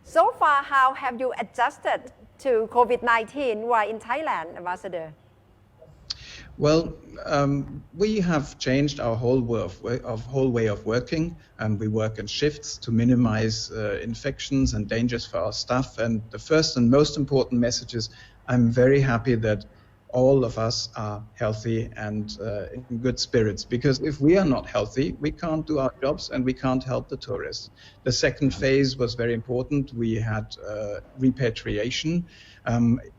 So far, how have you adjusted to COVID-19 while in Thailand, Ambassador? Well, we have changed our whole way of working, and we work in shifts to minimize infections and dangers for our staff. And the first and most important message is I'm very happy that all of us are healthy and in good spirits, because if we are not healthy, we can't do our jobs and we can't help the tourists. The second phase was very important. We had repatriation.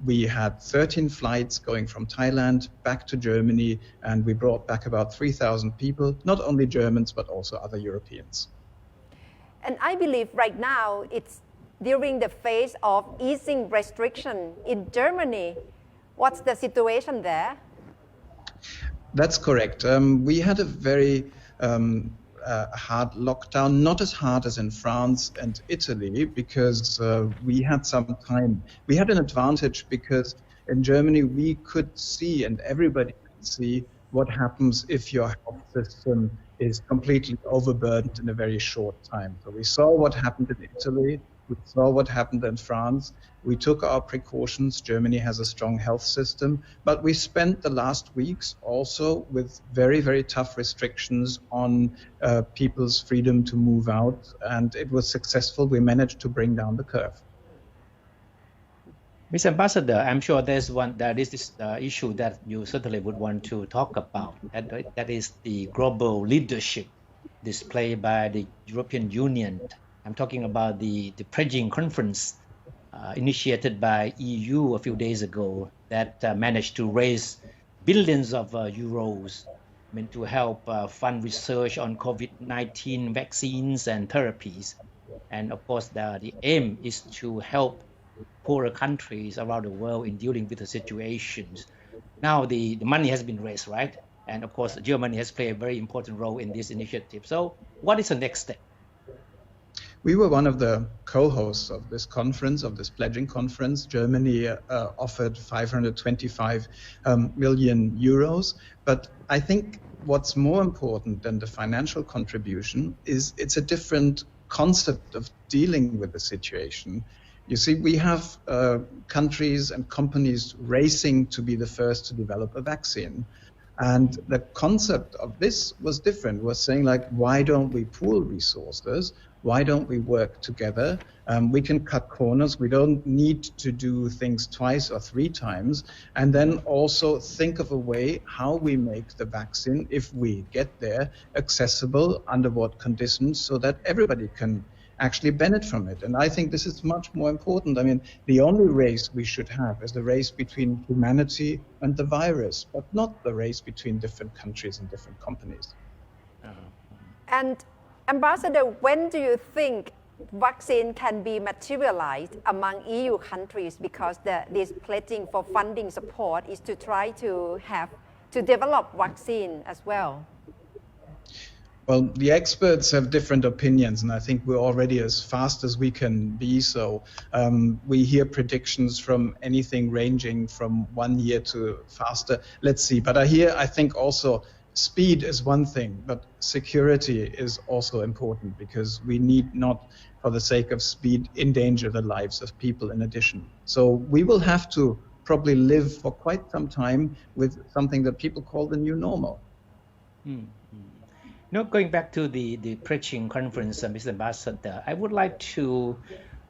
We had 13 flights going from Thailand back to Germany, and we brought back about 3,000 people, not only Germans, but also other Europeans. And I believe right now it's during the phase of easing restriction in Germany. What's the situation there? That's correct. We had a very hard lockdown, not as hard as in France and Italy, because we had some time. We had an advantage because in Germany we could see, and everybody could see, what happens if your health system is completely overburdened in a very short time. So we saw what happened in Italy. We saw what happened in France. We took our precautions. Germany has a strong health system, but we spent the last weeks also with very, very tough restrictions on people's freedom to move out, and it was successful. We managed to bring down the curve. Mr. Ambassador, I'm sure there is this issue that you certainly would want to talk about, and that is the global leadership displayed by the European Union. I'm talking about the pledging conference initiated by EU a few days ago that managed to raise billions of euros to help fund research on COVID-19 vaccines and therapies. And of course, the aim is to help poorer countries around the world in dealing with the situations. Now the money has been raised, right? And of course, Germany has played a very important role in this initiative. So what is the next step? We were one of the co-hosts of this conference, of this pledging conference. Germany offered 525 million euros. But I think what's more important than the financial contribution is it's a different concept of dealing with the situation. You see, we have countries and companies racing to be the first to develop a vaccine. And the concept of this was different, was saying like, why don't we pool resources? Why don't we work together? We can cut corners. We don't need to do things twice or three times. And then also think of a way how we make the vaccine, if we get there, accessible, under what conditions, so that everybody can actually benefit from it. And I think this is much more important. I mean, the only race we should have is the race between humanity and the virus, but not the race between different countries and different companies. And Ambassador, when do you think vaccine can be materialized among EU countries? Because this pledging for funding support is to try to develop vaccine as well. Well, the experts have different opinions, and I think we're already as fast as we can be. So we hear predictions from anything ranging from 1 year to faster. Let's see. But I think also speed is one thing, but security is also important, because we need not, for the sake of speed, endanger the lives of people in addition. So we will have to probably live for quite some time with something that people call the new normal. Now, going back to the preaching conference, Mr. Ambassador, I would like to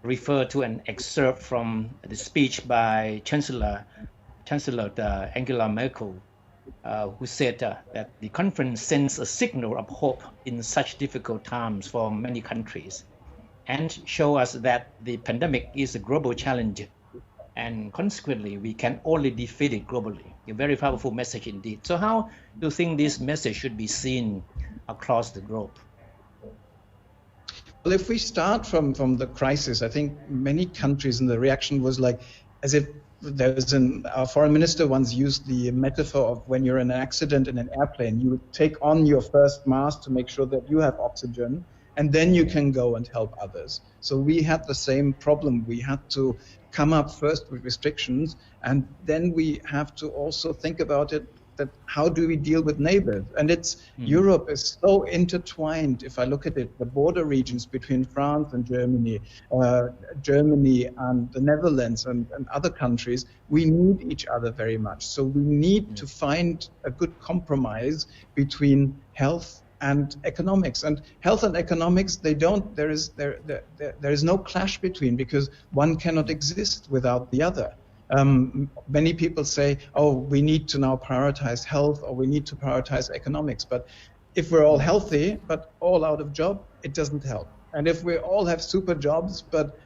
refer to an excerpt from the speech by Chancellor Angela Merkel, who said that the conference sends a signal of hope in such difficult times for many countries, and show us that the pandemic is a global challenge, and consequently we can only defeat it globally. A very powerful message indeed. So how do you think this message should be seen across the globe? Well, if we start from the crisis, I think many countries, and the reaction was like, as if our foreign minister once used the metaphor of when you're in an accident in an airplane, you take on your first mask to make sure that you have oxygen, and then you can go and help others. So we had the same problem. We had to come up first with restrictions, and then we have to also think about it. that how do we deal with neighbors? And it's Europe is so intertwined. If I look at it, the border regions between France and Germany, Germany and the Netherlands and other countries, we need each other very much. So we need to find a good compromise between health and economics. And health and economics, there is no clash between, because one cannot exist without the other. Many people say, oh, we need to now prioritize health, or we need to prioritize economics. But if we're all healthy but all out of job, it doesn't help. And if we all have super jobs but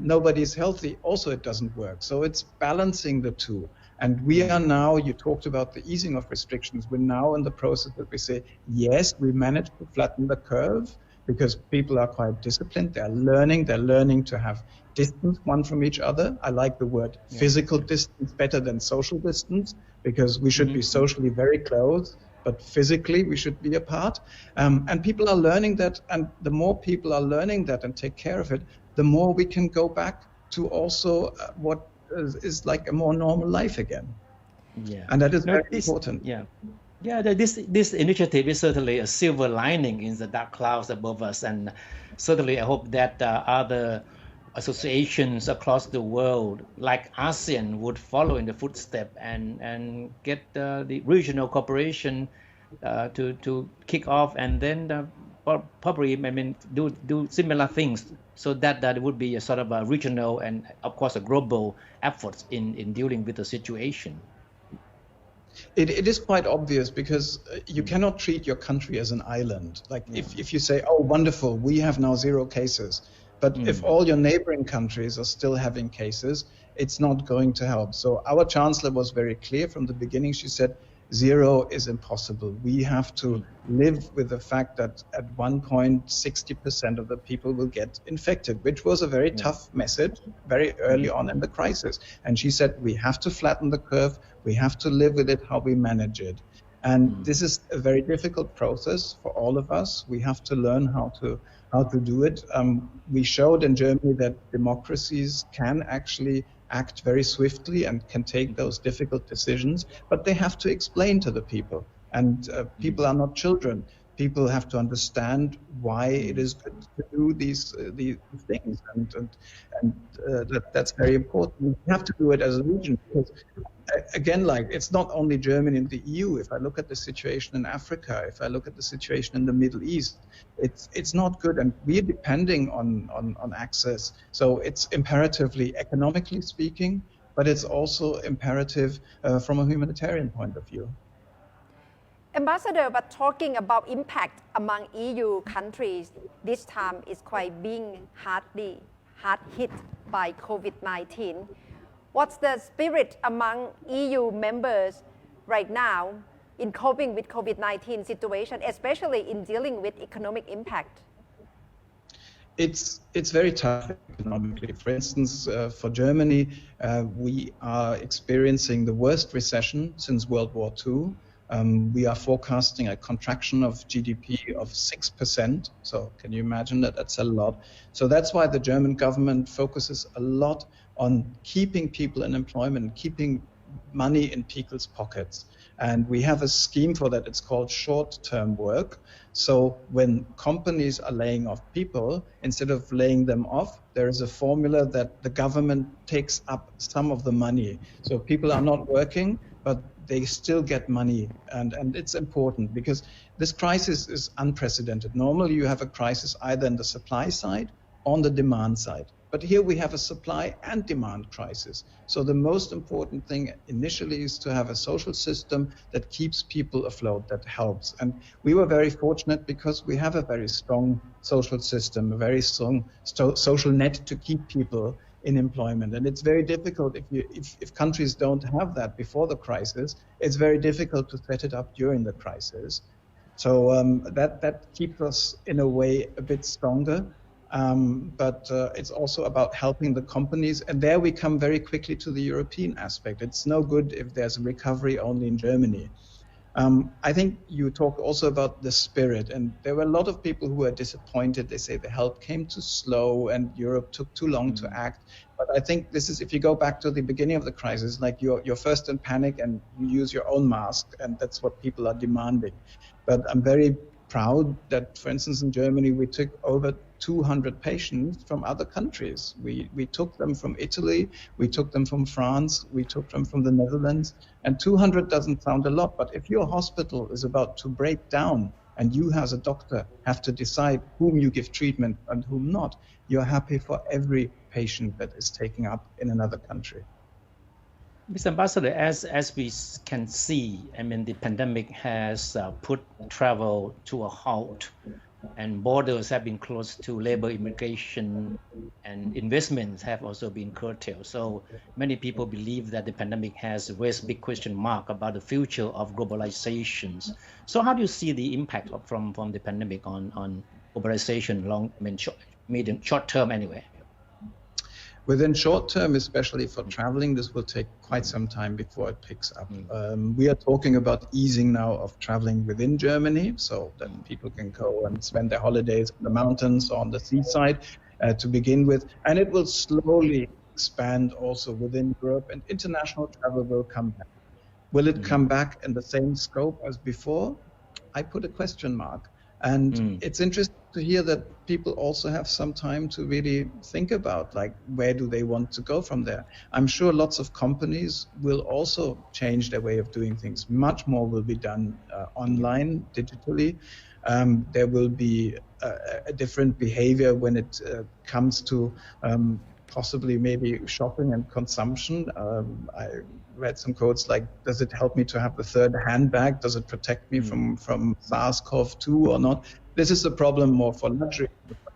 nobody's healthy, also it doesn't work. So it's balancing the two. And we are now, you talked about the easing of restrictions, we're now in the process that we say, yes, we managed to flatten the curve because people are quite disciplined. They're learning to have distance one from each other. I like the word physical distance better than social distance, because we should be socially very close, but physically we should be apart. And people are learning that, and the more people are learning that and take care of it, the more we can go back to also what is like a more normal life again. Yeah. And that is very important. Yeah, this initiative is certainly a silver lining in the dark clouds above us, and certainly I hope that other associations across the world, like ASEAN, would follow in the footstep and get the regional cooperation to kick off, and then probably do similar things, so that it would be a sort of a regional and of course a global efforts in dealing with the situation. It is quite obvious, because you cannot treat your country as an island. Like if you say, oh, wonderful, we have now 0 cases. But if all your neighboring countries are still having cases, it's not going to help. So our chancellor was very clear from the beginning. She said, 0 is impossible. We have to live with the fact that at one point 60% of the people will get infected, which was a very tough message very early on in the crisis. And she said, we have to flatten the curve. We have to live with it, how we manage it. And this is a very difficult process for all of us. We have to learn how to do it. We showed in Germany that democracies can actually act very swiftly and can take those difficult decisions, but they have to explain to the people. And people are not children. People have to understand why it is good to do these things, and that's very important. We have to do it as a region, because again, like, it's not only Germany and the EU. If I look at the situation in Africa, if I look at the situation in the Middle East, it's not good, and we're depending on access. So it's imperatively economically speaking, but it's also imperative from a humanitarian point of view. Ambassador, but talking about impact among EU countries, this time is quite being hard hit by COVID-19. What's the spirit among EU members right now in coping with COVID-19 situation, especially in dealing with economic impact? It's very tough economically. For instance, for Germany, we are experiencing the worst recession since World War II. We are forecasting a contraction of GDP of 6%. So can you imagine that? That's a lot. So that's why the German government focuses a lot on keeping people in employment, keeping money in people's pockets. And we have a scheme for that. It's called short-term work. So when companies are laying off people, instead of laying them off, there is a formula that the government takes up some of the money. So people are not working, but they still get money. And it's important, because this crisis is unprecedented. Normally you have a crisis either in the supply side or on the demand side. But here we have a supply and demand crisis. So the most important thing initially is to have a social system that keeps people afloat, that helps. And we were very fortunate because we have a very strong social system, a very strong social net to keep people in employment. And it's very difficult if countries don't have that before the crisis, it's very difficult to set it up during the crisis. So that keeps us in a way a bit stronger. But it's also about helping the companies. And there we come very quickly to the European aspect. It's no good if there's a recovery only in Germany. I think you talk also about the spirit, and there were a lot of people who were disappointed. They say the help came too slow and Europe took too long to act. But But I think this is, if you go back to the beginning of the crisis, like you're first in panic and you use your own mask, and that's what people are demanding. But I'm very proud that, for instance, in Germany, we took over 200 patients from other countries. We took them from Italy, we took them from France, we took them from the Netherlands, and 200 doesn't sound a lot, but if your hospital is about to break down and you as a doctor have to decide whom you give treatment and whom not, you're happy for every patient that is taken up in another country. Mr. Ambassador, as we can see, I mean, the pandemic has put travel to a halt, and borders have been closed to labor immigration, and investments have also been curtailed. So many people believe that the pandemic has raised big question mark about the future of globalizations. So how do you see the impact from the pandemic on globalization, short term anyway? Within short term, especially for traveling, this will take quite some time before it picks up. We are talking about easing now of traveling within Germany, so that people can go and spend their holidays in the mountains or on the seaside to begin with. And it will slowly expand also within Europe, and international travel will come back. Will it come back in the same scope as before? I put a question mark. And it's interesting to hear that people also have some time to really think about, like, where do they want to go from there? I'm sure lots of companies will also change their way of doing things. Much more will be done online, digitally. There will be a different behavior when it comes to possibly maybe shopping and consumption. I read some quotes like, does it help me to have the third handbag? Does it protect me from SARS-CoV-2 or not? This is a problem more for luxury.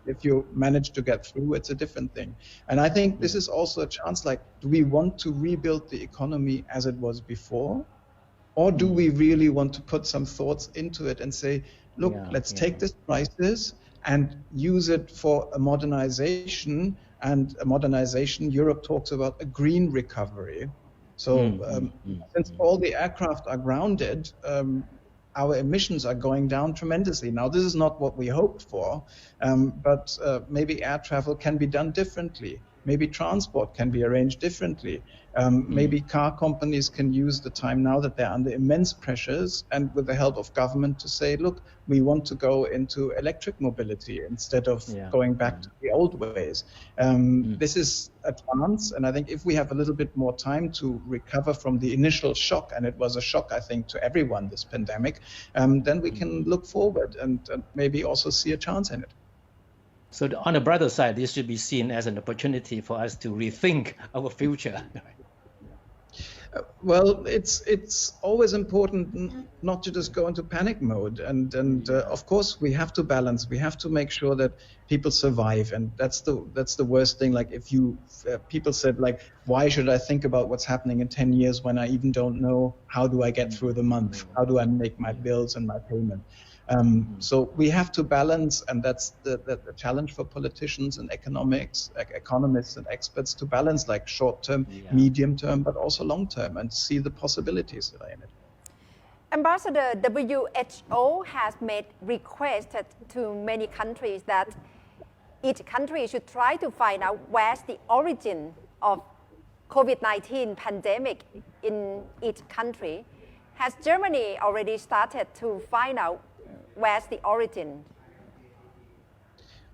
If you manage to get through, it's a different thing. And I think this is also a chance, like, do we want to rebuild the economy as it was before? Or do we really want to put some thoughts into it and say, look, let's take this crisis and use it for a modernization. And a modernization, Europe talks about a green recovery. So since all the aircraft are grounded, our emissions are going down tremendously. Now, this is not what we hoped for, but maybe air travel can be done differently. Maybe transport can be arranged differently. Maybe car companies can use the time now that they're under immense pressures and with the help of government to say, look, we want to go into electric mobility instead of going back to the old ways. This is a chance, and I think if we have a little bit more time to recover from the initial shock, and it was a shock, I think, to everyone, this pandemic, then we can look forward and maybe also see a chance in it. So on the brighter side, this should be seen as an opportunity for us to rethink our future. Well, it's always important not to just go into panic mode, and of course we have to balance. We have to make sure that people survive, and that's the worst thing. Like, if you people said, like, why should I think about what's happening in 10 years when I even don't know how do I get through the month? How do I make my bills and my payment? So we have to balance, and that's the challenge for politicians and economists and experts, to balance, like, short-term, medium-term, but also long-term, and see the possibilities that are in it. Ambassador, WHO has made requests to many countries that each country should try to find out where's the origin of COVID-19 pandemic in each country. Has Germany already started to find out where's the origin?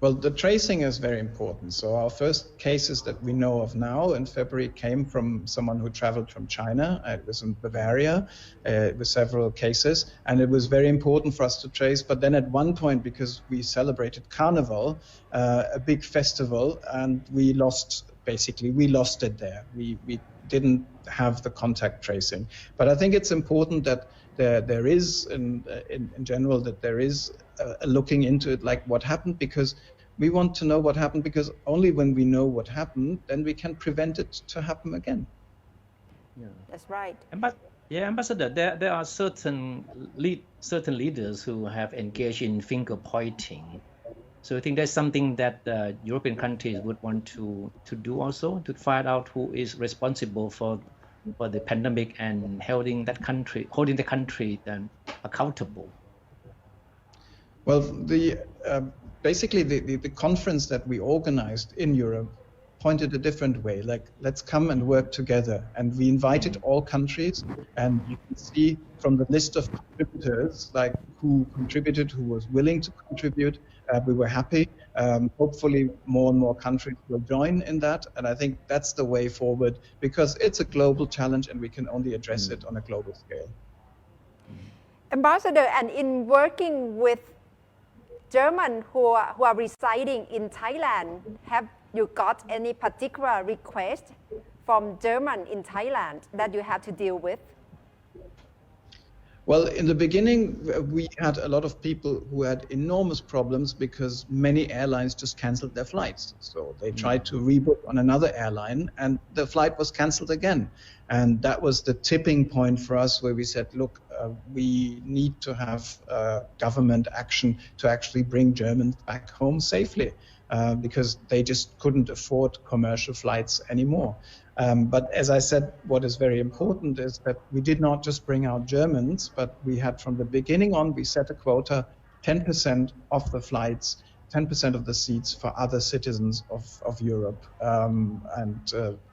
Well, the tracing is very important. So our first cases that we know of now in February came from someone who traveled from China. It was in Bavaria with several cases. And it was very important for us to trace. But then at one point, because we celebrated Carnival, a big festival, and we lost it there. We didn't have the contact tracing. But I think it's important that there is, in general, that there is looking into it, like what happened, because we want to know what happened, because only when we know what happened, then we can prevent it to happen again. Yeah. That's right. Ambassador, there are certain leaders who have engaged in finger pointing. So I think that's something that European countries would want to do also, to find out who is responsible for the pandemic and holding the country then accountable. Well, basically the conference that we organized in Europe pointed a different way, like let's come and work together. And we invited all countries, and you can see from the list of contributors, like who contributed, who was willing to contribute. We were happy. Hopefully more and more countries will join in that. And I think that's the way forward, because it's a global challenge and we can only address it on a global scale. Ambassador, and in working with German who are residing in Thailand, have you got any particular request from German in Thailand that you had to deal with? Well, in the beginning, we had a lot of people who had enormous problems because many airlines just canceled their flights. So they tried to rebook on another airline and the flight was canceled again. And that was the tipping point for us where we said, look, we need to have government action to actually bring Germans back home safely because they just couldn't afford commercial flights anymore. But as I said, what is very important is that we did not just bring out Germans, but we had from the beginning on, we set a quota, 10% of the flights, 10% of the seats for other citizens of Europe.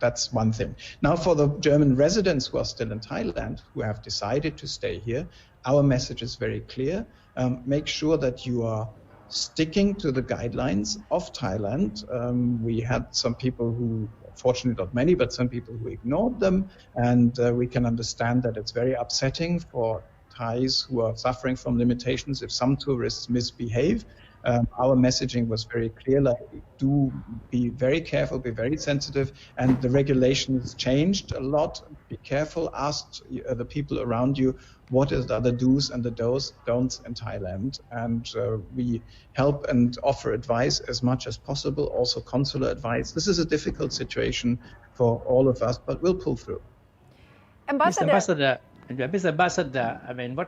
That's one thing. Now for the German residents who are still in Thailand, who have decided to stay here, our message is very clear. Make sure that you are sticking to the guidelines of Thailand. We had some people who, fortunately not many, but some people who ignored them. And we can understand that it's very upsetting for Thais who are suffering from limitations if some tourists misbehave. Our messaging was very clear, like do be very careful, be very sensitive, and the regulations changed a lot. Be careful, ask the people around you what are the do's and the don'ts in Thailand. And we help and offer advice as much as possible, also consular advice. This is a difficult situation for all of us, but we'll pull through. Mr. Ambassador, I mean,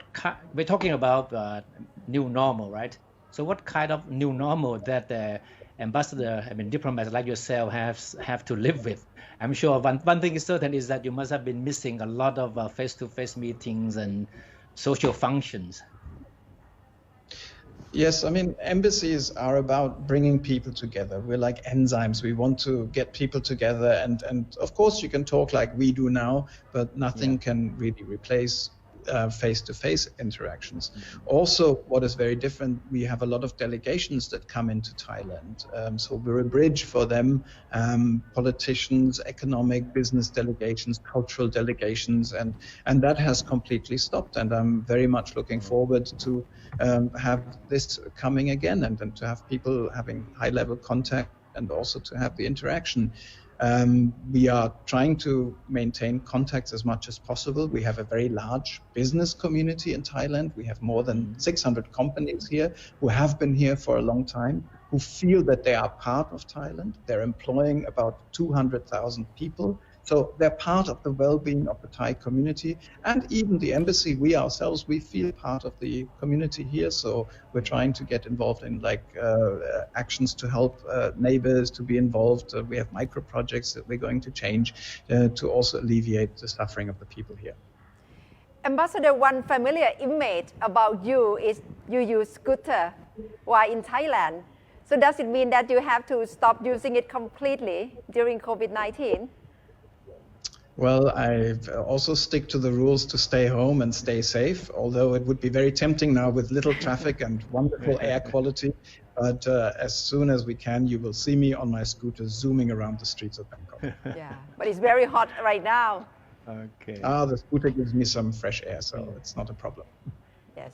we're talking about new normal, right? So what kind of new normal that the ambassador, I mean, diplomats like yourself have to live with? I'm sure one thing is certain is that you must have been missing a lot of face-to-face meetings and social functions. Yes, I mean, embassies are about bringing people together. We're like enzymes. We want to get people together. And of course, you can talk like we do now, but nothing can really replace face-to-face interactions. Also, what is very different, we have a lot of delegations that come into Thailand. So we're a bridge for them, politicians, economic, business delegations, cultural delegations, and that has completely stopped. And I'm very much looking forward to have this coming again and to have people having high-level contact and also to have the interaction. We are trying to maintain contacts as much as possible. We have a very large business community in Thailand. We have more than 600 companies here who have been here for a long time, who feel that they are part of Thailand. They're employing about 200,000 people. So they're part of the well-being of the Thai community. And even the embassy, we ourselves, we feel part of the community here. So we're trying to get involved in actions to help neighbors to be involved. We have micro projects that we're going to change to also alleviate the suffering of the people here. Ambassador, one familiar image about you is you use scooter while in Thailand. So does it mean that you have to stop using it completely during COVID-19? Well, I also stick to the rules to stay home and stay safe, although it would be very tempting now with little traffic and wonderful air quality. But as soon as we can, you will see me on my scooter zooming around the streets of Bangkok. Yeah, but it's very hot right now. Okay. The scooter gives me some fresh air, so it's not a problem. Yes.